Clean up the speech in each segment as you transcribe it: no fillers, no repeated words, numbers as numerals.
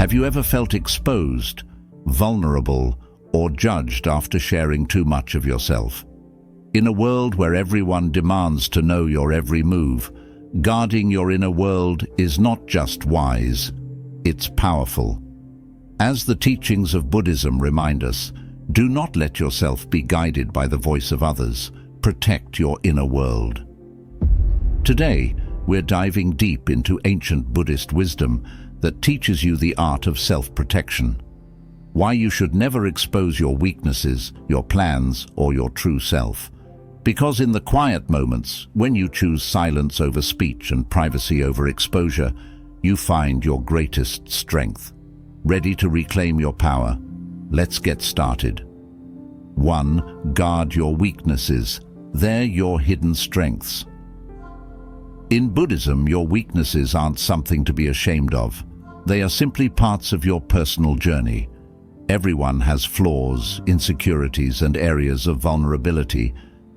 Have you ever felt exposed, vulnerable, or judged after sharing too much of yourself? In a world where everyone demands to know your every move, guarding your inner world is not just wise, it's powerful. As the teachings of Buddhism remind us, do not let yourself be guided by the voice of others. Protect your inner world. Today, we're diving deep into ancient Buddhist wisdom that teaches you the art of self-protection. Why you should never expose your weaknesses, your plans, or your true self. Because in the quiet moments, when you choose silence over speech and privacy over exposure, you find your greatest strength. Ready to reclaim your power? Let's get started. 1. Guard your weaknesses. They're your hidden strengths. In Buddhism, your weaknesses aren't something to be ashamed of. They are simply parts of your personal journey. Everyone has flaws, insecurities, and areas of vulnerability,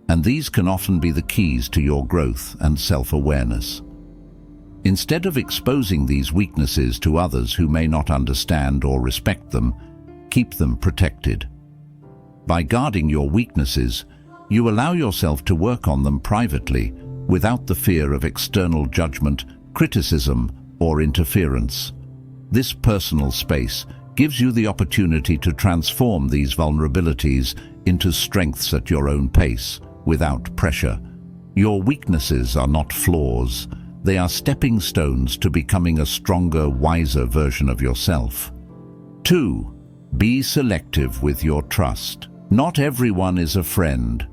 and these can often be the keys to your growth and self-awareness. Instead of exposing these weaknesses to others who may not understand or respect them, keep them protected. By guarding your weaknesses, you allow yourself to work on them privately, without the fear of external judgment, criticism, or interference. This personal space gives you the opportunity to transform these vulnerabilities into strengths at your own pace, without pressure. Your weaknesses are not flaws. They are stepping stones to becoming a stronger, wiser version of yourself. 2. Be selective with your trust. Not everyone is a friend.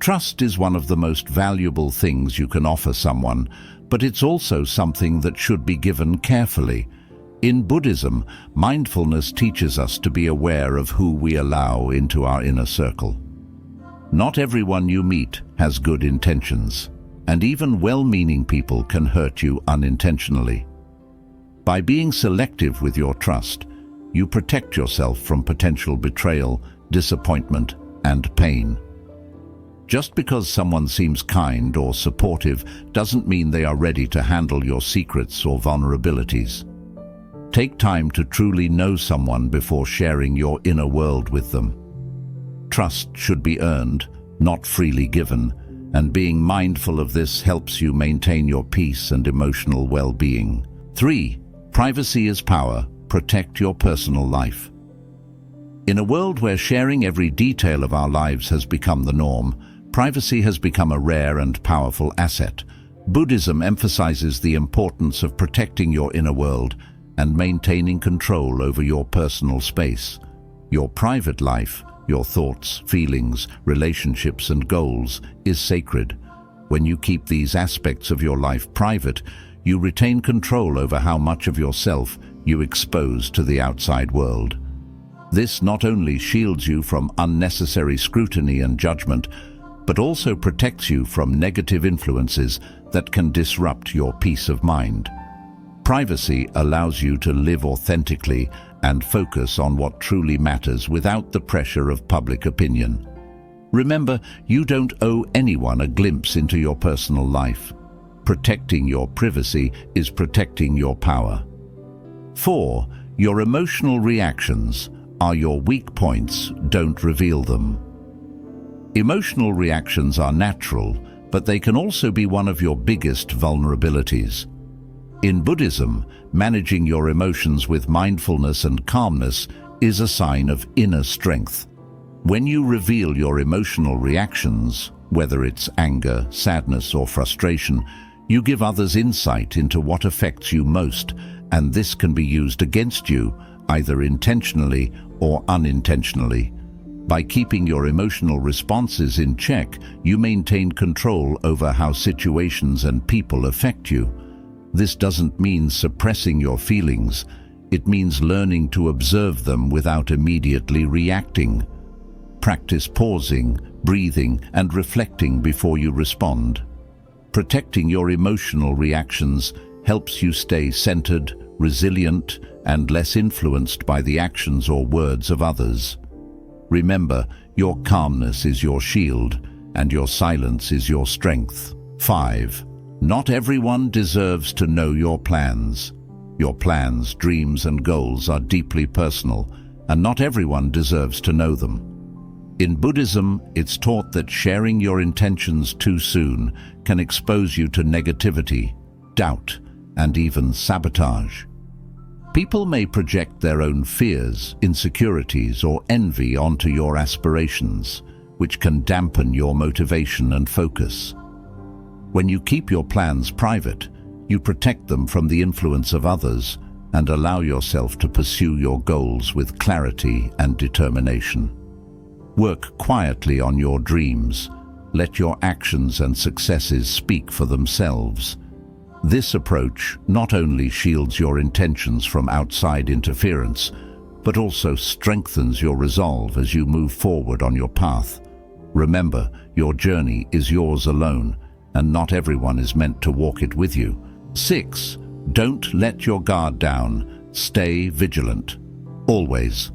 Trust is one of the most valuable things you can offer someone, but it's also something that should be given carefully. In Buddhism, mindfulness teaches us to be aware of who we allow into our inner circle. Not everyone you meet has good intentions, and even well-meaning people can hurt you unintentionally. By being selective with your trust, you protect yourself from potential betrayal, disappointment, and pain. Just because someone seems kind or supportive doesn't mean they are ready to handle your secrets or vulnerabilities. Take time to truly know someone before sharing your inner world with them. Trust should be earned, not freely given, and being mindful of this helps you maintain your peace and emotional well-being. 3. Privacy is power. Protect your personal life. In a world where sharing every detail of our lives has become the norm, privacy has become a rare and powerful asset. Buddhism emphasizes the importance of protecting your inner world and maintaining control over your personal space. Your private life, your thoughts, feelings, relationships, and goals is sacred. When you keep these aspects of your life private, you retain control over how much of yourself you expose to the outside world. This not only shields you from unnecessary scrutiny and judgment, but also protects you from negative influences that can disrupt your peace of mind. Privacy allows you to live authentically and focus on what truly matters without the pressure of public opinion. Remember, you don't owe anyone a glimpse into your personal life. Protecting your privacy is protecting your power. 4. Your emotional reactions are your weak points. Don't reveal them. Emotional reactions are natural, but they can also be one of your biggest vulnerabilities. In Buddhism, managing your emotions with mindfulness and calmness is a sign of inner strength. When you reveal your emotional reactions, whether it's anger, sadness, or frustration, you give others insight into what affects you most, and this can be used against you, either intentionally or unintentionally. By keeping your emotional responses in check, you maintain control over how situations and people affect you. This doesn't mean suppressing your feelings. It means learning to observe them without immediately reacting. Practice pausing, breathing, and reflecting before you respond. Protecting your emotional reactions helps you stay centered, resilient, and less influenced by the actions or words of others. Remember, your calmness is your shield, and your silence is your strength. 5. Not everyone deserves to know your plans. Your plans, dreams, and goals are deeply personal, and not everyone deserves to know them. In Buddhism, it's taught that sharing your intentions too soon can expose you to negativity, doubt, and even sabotage. People may project their own fears, insecurities, or envy onto your aspirations, which can dampen your motivation and focus. When you keep your plans private, you protect them from the influence of others and allow yourself to pursue your goals with clarity and determination. Work quietly on your dreams. Let your actions and successes speak for themselves. This approach not only shields your intentions from outside interference, but also strengthens your resolve as you move forward on your path. Remember, your journey is yours alone, and not everyone is meant to walk it with you. 6. Don't let your guard down. Stay vigilant. Always.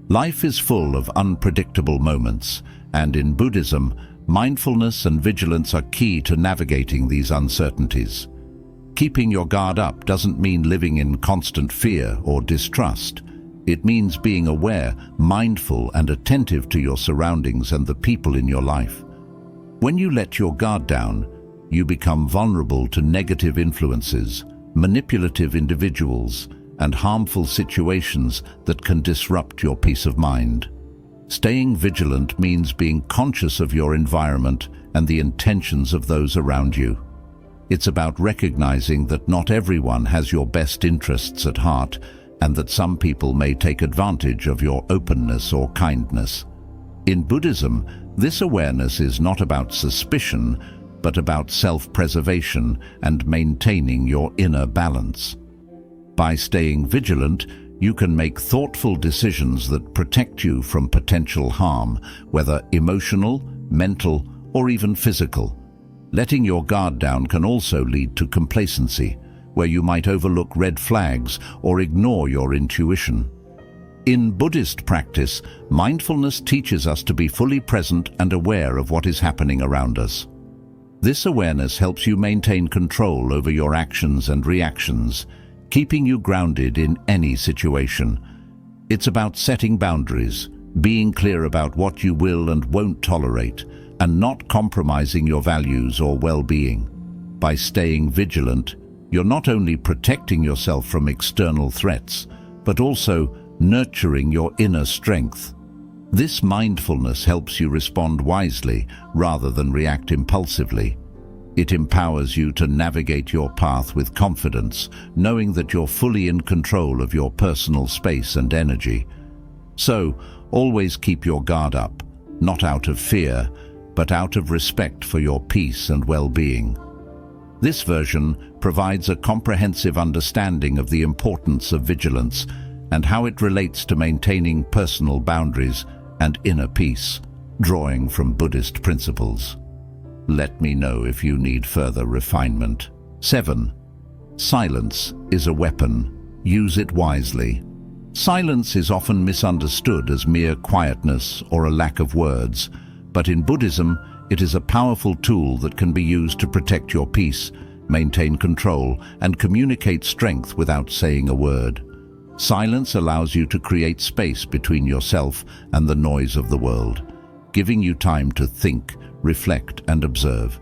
Life is full of unpredictable moments, and in Buddhism, mindfulness and vigilance are key to navigating these uncertainties. Keeping your guard up doesn't mean living in constant fear or distrust. It means being aware, mindful, and attentive to your surroundings and the people in your life. When you let your guard down, you become vulnerable to negative influences, manipulative individuals, and harmful situations that can disrupt your peace of mind. Staying vigilant means being conscious of your environment and the intentions of those around you. It's about recognizing that not everyone has your best interests at heart, and that some people may take advantage of your openness or kindness. In Buddhism, this awareness is not about suspicion, but about self-preservation and maintaining your inner balance. By staying vigilant, you can make thoughtful decisions that protect you from potential harm, whether emotional, mental, or even physical. Letting your guard down can also lead to complacency, where you might overlook red flags or ignore your intuition. In Buddhist practice, mindfulness teaches us to be fully present and aware of what is happening around us. This awareness helps you maintain control over your actions and reactions, keeping you grounded in any situation. It's about setting boundaries, being clear about what you will and won't tolerate, and not compromising your values or well-being. By staying vigilant, you're not only protecting yourself from external threats, but also nurturing your inner strength. This mindfulness helps you respond wisely rather than react impulsively. It empowers you to navigate your path with confidence, knowing that you're fully in control of your personal space and energy. So, always keep your guard up, not out of fear, but out of respect for your peace and well-being. This version provides a comprehensive understanding of the importance of vigilance and how it relates to maintaining personal boundaries and inner peace, drawing from Buddhist principles. Let me know if you need further refinement. 7. Silence is a weapon. Use it wisely. Silence is often misunderstood as mere quietness or a lack of words, but in Buddhism, it is a powerful tool that can be used to protect your peace, maintain control, and communicate strength without saying a word. Silence allows you to create space between yourself and the noise of the world, giving you time to think, reflect, and observe.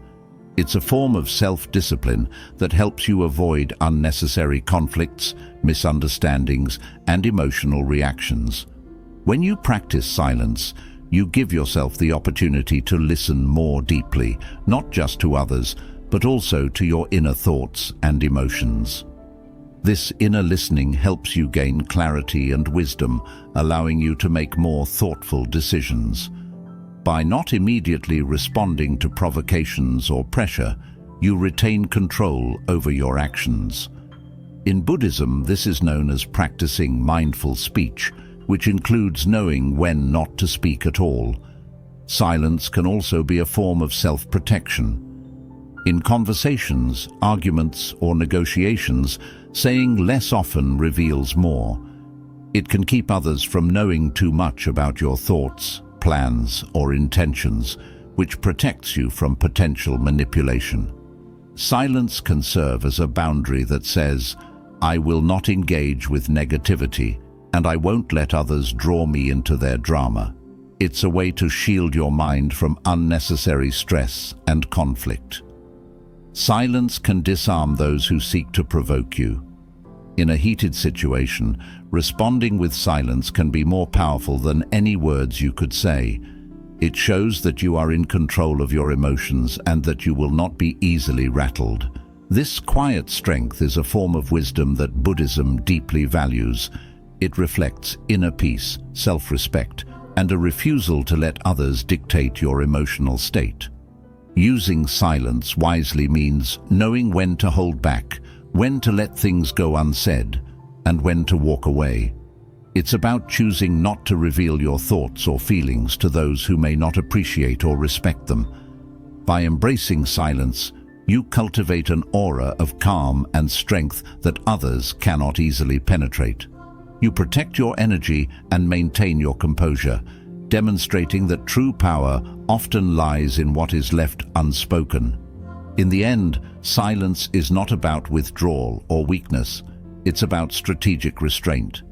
It's a form of self-discipline that helps you avoid unnecessary conflicts, misunderstandings, and emotional reactions. When you practice silence, you give yourself the opportunity to listen more deeply, not just to others, but also to your inner thoughts and emotions. This inner listening helps you gain clarity and wisdom, allowing you to make more thoughtful decisions. By not immediately responding to provocations or pressure, you retain control over your actions. In Buddhism, this is known as practicing mindful speech, which includes knowing when not to speak at all. Silence can also be a form of self-protection. In conversations, arguments, or negotiations, saying less often reveals more. It can keep others from knowing too much about your thoughts, plans, or intentions, which protects you from potential manipulation. Silence can serve as a boundary that says, I will not engage with negativity, and I won't let others draw me into their drama. It's a way to shield your mind from unnecessary stress and conflict. Silence can disarm those who seek to provoke you. In a heated situation, responding with silence can be more powerful than any words you could say. It shows that you are in control of your emotions and that you will not be easily rattled. This quiet strength is a form of wisdom that Buddhism deeply values. It reflects inner peace, self-respect, and a refusal to let others dictate your emotional state. Using silence wisely means knowing when to hold back, when to let things go unsaid, and when to walk away. It's about choosing not to reveal your thoughts or feelings to those who may not appreciate or respect them. By embracing silence, you cultivate an aura of calm and strength that others cannot easily penetrate. You protect your energy and maintain your composure, demonstrating that true power often lies in what is left unspoken. In the end, silence is not about withdrawal or weakness. It's about strategic restraint.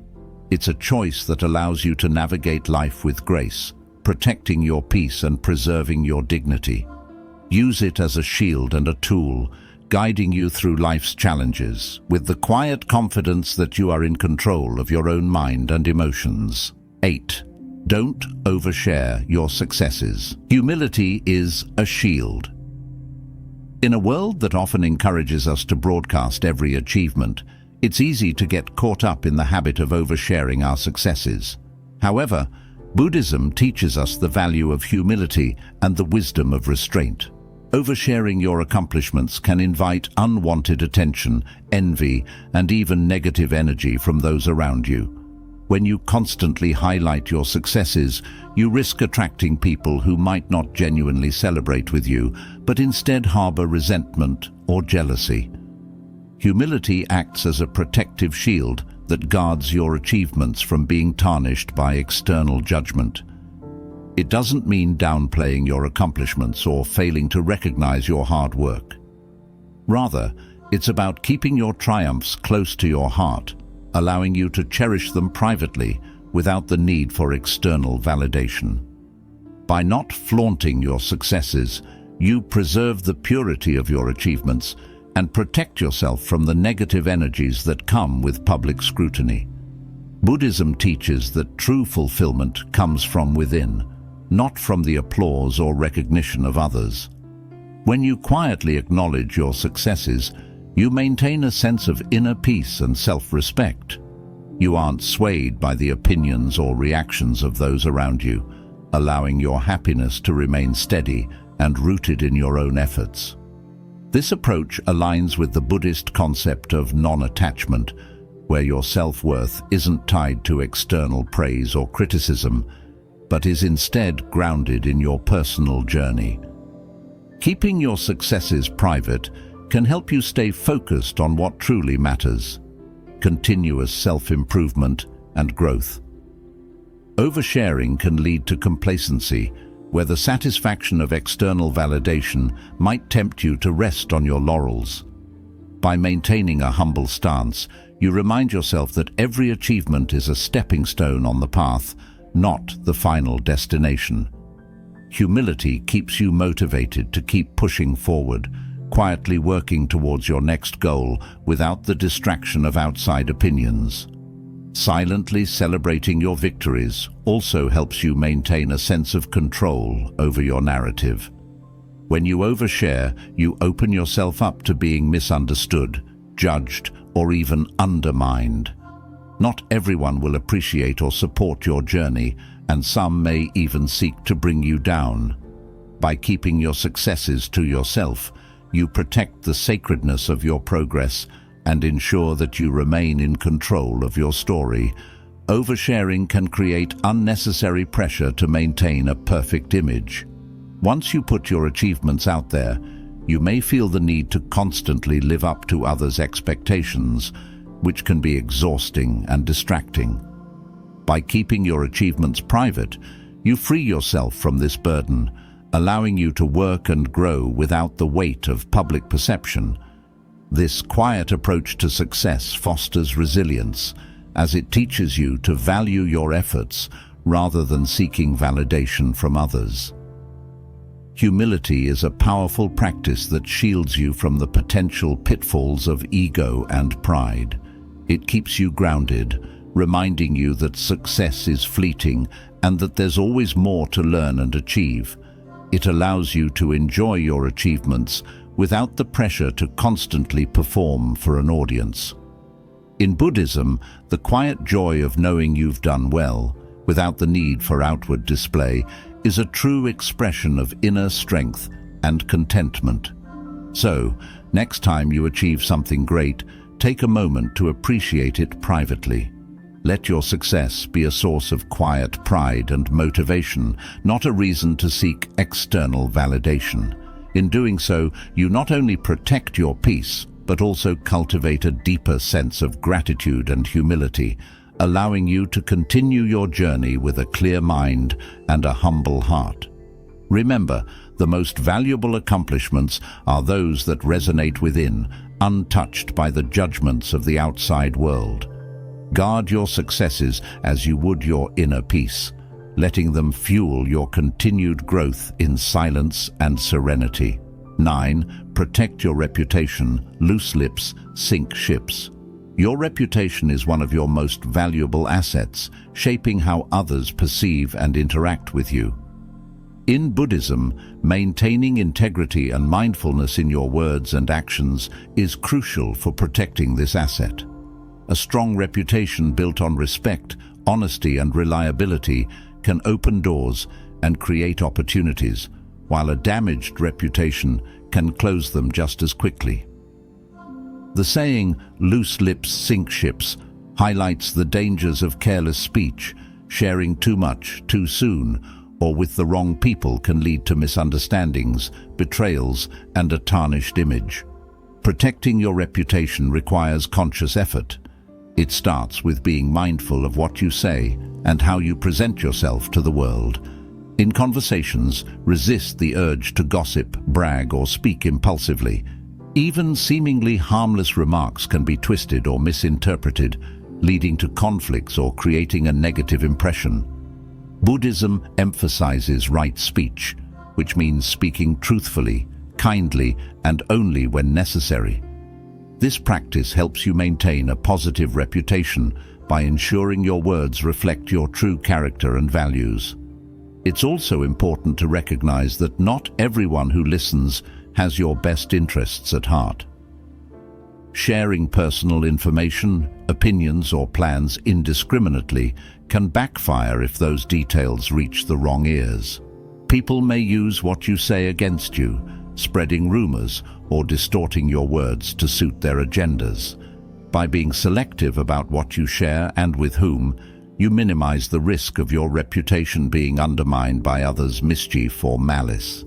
It's a choice that allows you to navigate life with grace, protecting your peace and preserving your dignity. Use it as a shield and a tool, guiding you through life's challenges, with the quiet confidence that you are in control of your own mind and emotions. 8. Don't overshare your successes. Humility is a shield. In a world that often encourages us to broadcast every achievement, it's easy to get caught up in the habit of oversharing our successes. However, Buddhism teaches us the value of humility and the wisdom of restraint. Oversharing your accomplishments can invite unwanted attention, envy, and even negative energy from those around you. When you constantly highlight your successes, you risk attracting people who might not genuinely celebrate with you, but instead harbor resentment or jealousy. Humility acts as a protective shield that guards your achievements from being tarnished by external judgment. It doesn't mean downplaying your accomplishments or failing to recognize your hard work. Rather, it's about keeping your triumphs close to your heart, allowing you to cherish them privately without the need for external validation. By not flaunting your successes, you preserve the purity of your achievements and protect yourself from the negative energies that come with public scrutiny. Buddhism teaches that true fulfillment comes from within, not from the applause or recognition of others. When you quietly acknowledge your successes, you maintain a sense of inner peace and self-respect. You aren't swayed by the opinions or reactions of those around you, allowing your happiness to remain steady and rooted in your own efforts. This approach aligns with the Buddhist concept of non-attachment, where your self-worth isn't tied to external praise or criticism, but is instead grounded in your personal journey. Keeping your successes private can help you stay focused on what truly matters: continuous self-improvement and growth. Oversharing can lead to complacency, where the satisfaction of external validation might tempt you to rest on your laurels. By maintaining a humble stance, you remind yourself that every achievement is a stepping stone on the path, not the final destination. Humility keeps you motivated to keep pushing forward, quietly working towards your next goal without the distraction of outside opinions. Silently celebrating your victories also helps you maintain a sense of control over your narrative. When you overshare, you open yourself up to being misunderstood, judged, or even undermined. Not everyone will appreciate or support your journey, and some may even seek to bring you down. By keeping your successes to yourself, you protect the sacredness of your progress and ensure that you remain in control of your story. Oversharing can create unnecessary pressure to maintain a perfect image. Once you put your achievements out there, you may feel the need to constantly live up to others' expectations, which can be exhausting and distracting. By keeping your achievements private, you free yourself from this burden, allowing you to work and grow without the weight of public perception. This quiet approach to success fosters resilience, as it teaches you to value your efforts rather than seeking validation from others. Humility is a powerful practice that shields you from the potential pitfalls of ego and pride. It keeps you grounded, reminding you that success is fleeting and that there's always more to learn and achieve. It allows you to enjoy your achievements without the pressure to constantly perform for an audience. In Buddhism, the quiet joy of knowing you've done well, without the need for outward display, is a true expression of inner strength and contentment. So, next time you achieve something great, take a moment to appreciate it privately. Let your success be a source of quiet pride and motivation, not a reason to seek external validation. In doing so, you not only protect your peace, but also cultivate a deeper sense of gratitude and humility, allowing you to continue your journey with a clear mind and a humble heart. Remember, the most valuable accomplishments are those that resonate within, untouched by the judgments of the outside world. Guard your successes as you would your inner peace, letting them fuel your continued growth in silence and serenity. 9. Protect your reputation. Loose lips sink ships. Your reputation is one of your most valuable assets, shaping how others perceive and interact with you. In Buddhism, maintaining integrity and mindfulness in your words and actions is crucial for protecting this asset. A strong reputation built on respect, honesty, and reliability can open doors and create opportunities, while a damaged reputation can close them just as quickly. The saying, "loose lips sink ships," highlights the dangers of careless speech. Sharing too much, too soon, or with the wrong people can lead to misunderstandings, betrayals, and a tarnished image. Protecting your reputation requires conscious effort. It starts with being mindful of what you say and how you present yourself to the world. In conversations, resist the urge to gossip, brag, or speak impulsively. Even seemingly harmless remarks can be twisted or misinterpreted, leading to conflicts or creating a negative impression. Buddhism emphasizes right speech, which means speaking truthfully, kindly, and only when necessary. This practice helps you maintain a positive reputation by ensuring your words reflect your true character and values. It's also important to recognize that not everyone who listens has your best interests at heart. Sharing personal information, opinions, or plans indiscriminately can backfire if those details reach the wrong ears. People may use what you say against you, spreading rumors or distorting your words to suit their agendas. By being selective about what you share and with whom, you minimize the risk of your reputation being undermined by others' mischief or malice.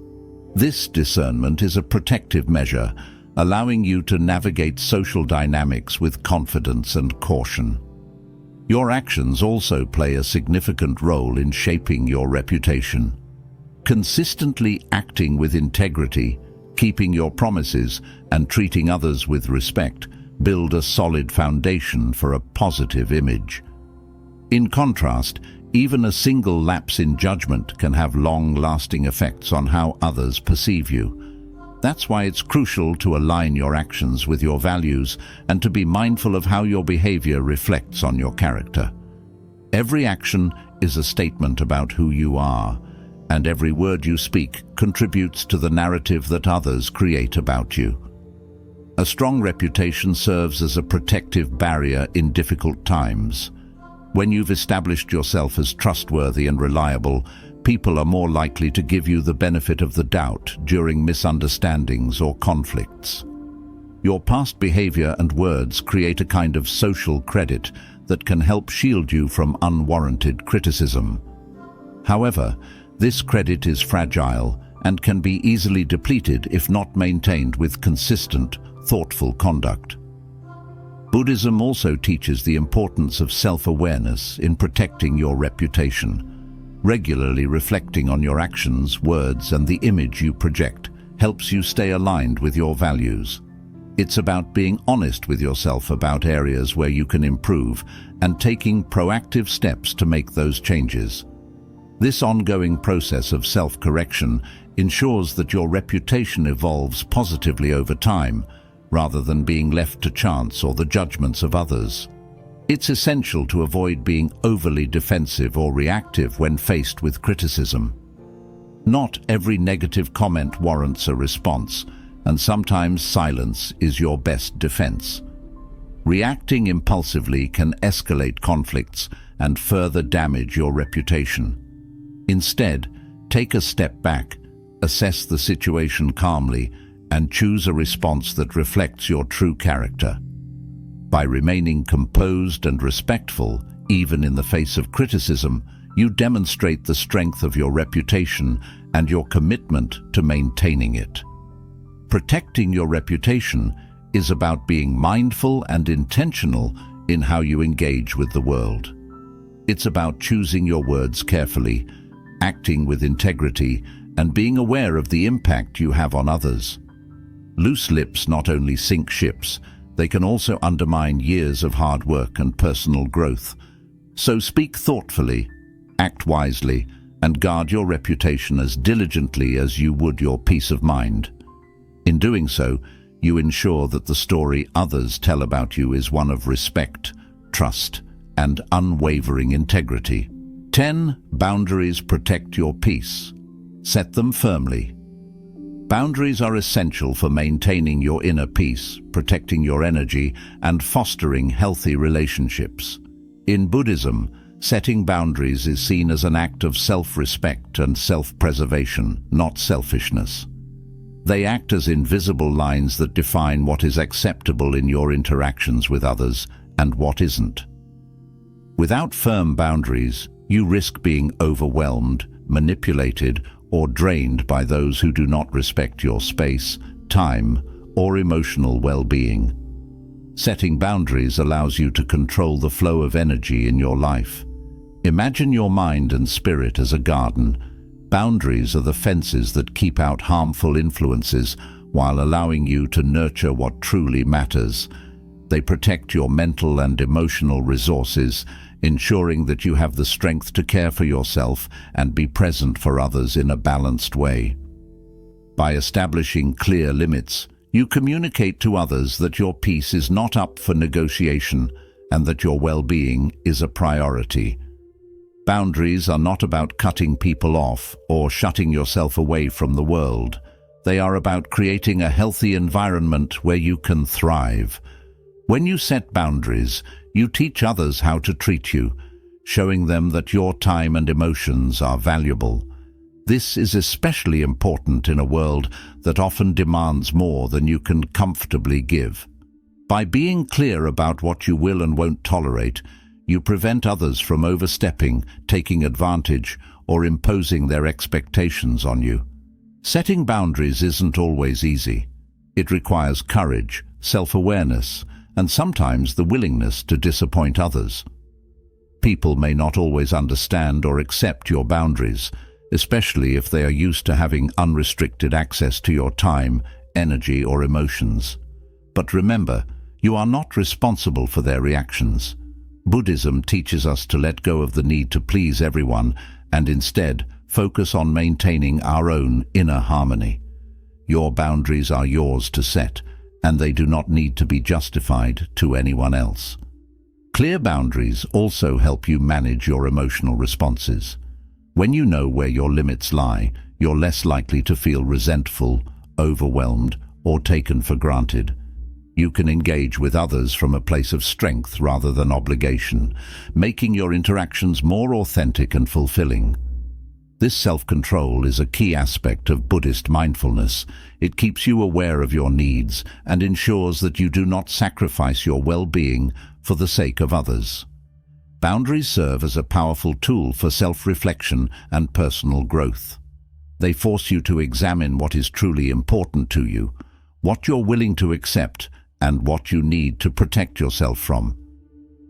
This discernment is a protective measure, allowing you to navigate social dynamics with confidence and caution. Your actions also play a significant role in shaping your reputation. Consistently acting with integrity, keeping your promises, and treating others with respect build a solid foundation for a positive image. In contrast, even a single lapse in judgment can have long-lasting effects on how others perceive you. That's why it's crucial to align your actions with your values and to be mindful of how your behavior reflects on your character. Every action is a statement about who you are, and every word you speak contributes to the narrative that others create about you. A strong reputation serves as a protective barrier in difficult times. When you've established yourself as trustworthy and reliable, people are more likely to give you the benefit of the doubt during misunderstandings or conflicts. Your past behavior and words create a kind of social credit that can help shield you from unwarranted criticism. However, this credit is fragile and can be easily depleted if not maintained with consistent, thoughtful conduct. Buddhism also teaches the importance of self-awareness in protecting your reputation. Regularly reflecting on your actions, words, and the image you project helps you stay aligned with your values. It's about being honest with yourself about areas where you can improve and taking proactive steps to make those changes. This ongoing process of self-correction ensures that your reputation evolves positively over time, rather than being left to chance or the judgments of others. It's essential to avoid being overly defensive or reactive when faced with criticism. Not every negative comment warrants a response, and sometimes silence is your best defense. Reacting impulsively can escalate conflicts and further damage your reputation. Instead, take a step back, assess the situation calmly, and choose a response that reflects your true character. By remaining composed and respectful, even in the face of criticism, you demonstrate the strength of your reputation and your commitment to maintaining it. Protecting your reputation is about being mindful and intentional in how you engage with the world. It's about choosing your words carefully, acting with integrity, and being aware of the impact you have on others. Loose lips not only sink ships, they can also undermine years of hard work and personal growth. So speak thoughtfully, act wisely, and guard your reputation as diligently as you would your peace of mind. In doing so, you ensure that the story others tell about you is one of respect, trust, and unwavering integrity. 10. Boundaries protect your peace. Set them firmly. Boundaries are essential for maintaining your inner peace, protecting your energy, and fostering healthy relationships. In Buddhism, setting boundaries is seen as an act of self-respect and self-preservation, not selfishness. They act as invisible lines that define what is acceptable in your interactions with others and what isn't. Without firm boundaries, you risk being overwhelmed, manipulated, or drained by those who do not respect your space, time, or emotional well-being. Setting boundaries allows you to control the flow of energy in your life. Imagine your mind and spirit as a garden. Boundaries are the fences that keep out harmful influences while allowing you to nurture what truly matters. They protect your mental and emotional resources, ensuring that you have the strength to care for yourself and be present for others in a balanced way. By establishing clear limits, you communicate to others that your peace is not up for negotiation and that your well-being is a priority. Boundaries are not about cutting people off or shutting yourself away from the world. They are about creating a healthy environment where you can thrive. When you set boundaries, you teach others how to treat you, showing them that your time and emotions are valuable. This is especially important in a world that often demands more than you can comfortably give. By being clear about what you will and won't tolerate, you prevent others from overstepping, taking advantage, or imposing their expectations on you. Setting boundaries isn't always easy. It requires courage, self-awareness, and sometimes the willingness to disappoint others. People may not always understand or accept your boundaries, especially if they are used to having unrestricted access to your time, energy, or emotions. But remember, you are not responsible for their reactions. Buddhism teaches us to let go of the need to please everyone and instead focus on maintaining our own inner harmony. Your boundaries are yours to set, and they do not need to be justified to anyone else. Clear boundaries also help you manage your emotional responses. When you know where your limits lie, you're less likely to feel resentful, overwhelmed, or taken for granted. You can engage with others from a place of strength rather than obligation, making your interactions more authentic and fulfilling. This self-control is a key aspect of Buddhist mindfulness. It keeps you aware of your needs and ensures that you do not sacrifice your well-being for the sake of others. Boundaries serve as a powerful tool for self-reflection and personal growth. They force you to examine what is truly important to you, what you're willing to accept, and what you need to protect yourself from.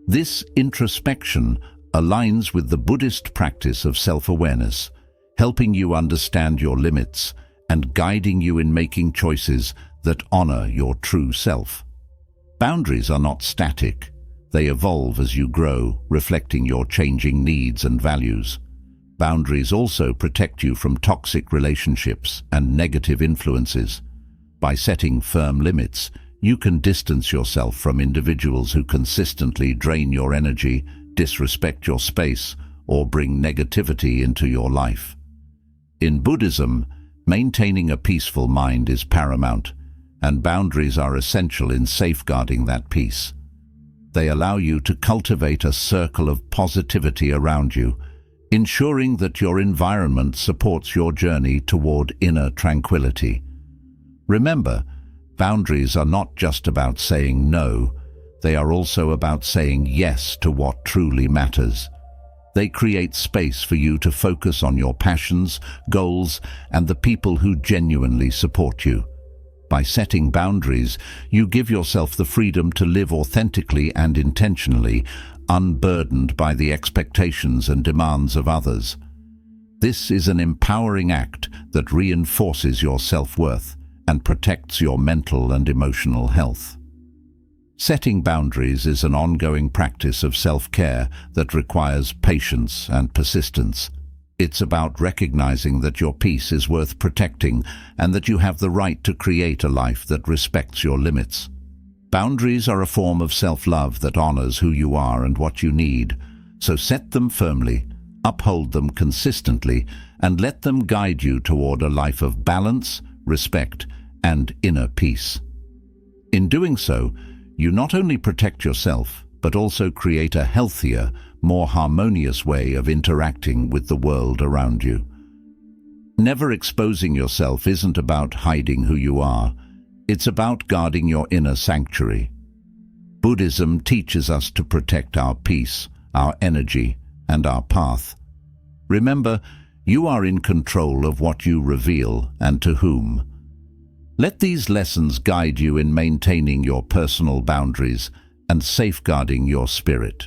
This introspection aligns with the Buddhist practice of self-awareness, helping you understand your limits and guiding you in making choices that honor your true self. Boundaries are not static. They evolve as you grow, reflecting your changing needs and values. Boundaries also protect you from toxic relationships and negative influences. By setting firm limits, you can distance yourself from individuals who consistently drain your energy, disrespect your space, or bring negativity into your life. In Buddhism, maintaining a peaceful mind is paramount, and boundaries are essential in safeguarding that peace. They allow you to cultivate a circle of positivity around you, ensuring that your environment supports your journey toward inner tranquility. Remember, boundaries are not just about saying no, they are also about saying yes to what truly matters. They create space for you to focus on your passions, goals, and the people who genuinely support you. By setting boundaries, you give yourself the freedom to live authentically and intentionally, unburdened by the expectations and demands of others. This is an empowering act that reinforces your self-worth and protects your mental and emotional health. Setting boundaries is an ongoing practice of self-care that requires patience and persistence. It's about recognizing that your peace is worth protecting and that you have the right to create a life that respects your limits. Boundaries are a form of self-love that honors who you are and what you need, so set them firmly, uphold them consistently, and let them guide you toward a life of balance, respect, and inner peace. In doing so, you not only protect yourself, but also create a healthier, more harmonious way of interacting with the world around you. Never exposing yourself isn't about hiding who you are. It's about guarding your inner sanctuary. Buddhism teaches us to protect our peace, our energy, and our path. Remember, you are in control of what you reveal and to whom. Let these lessons guide you in maintaining your personal boundaries and safeguarding your spirit.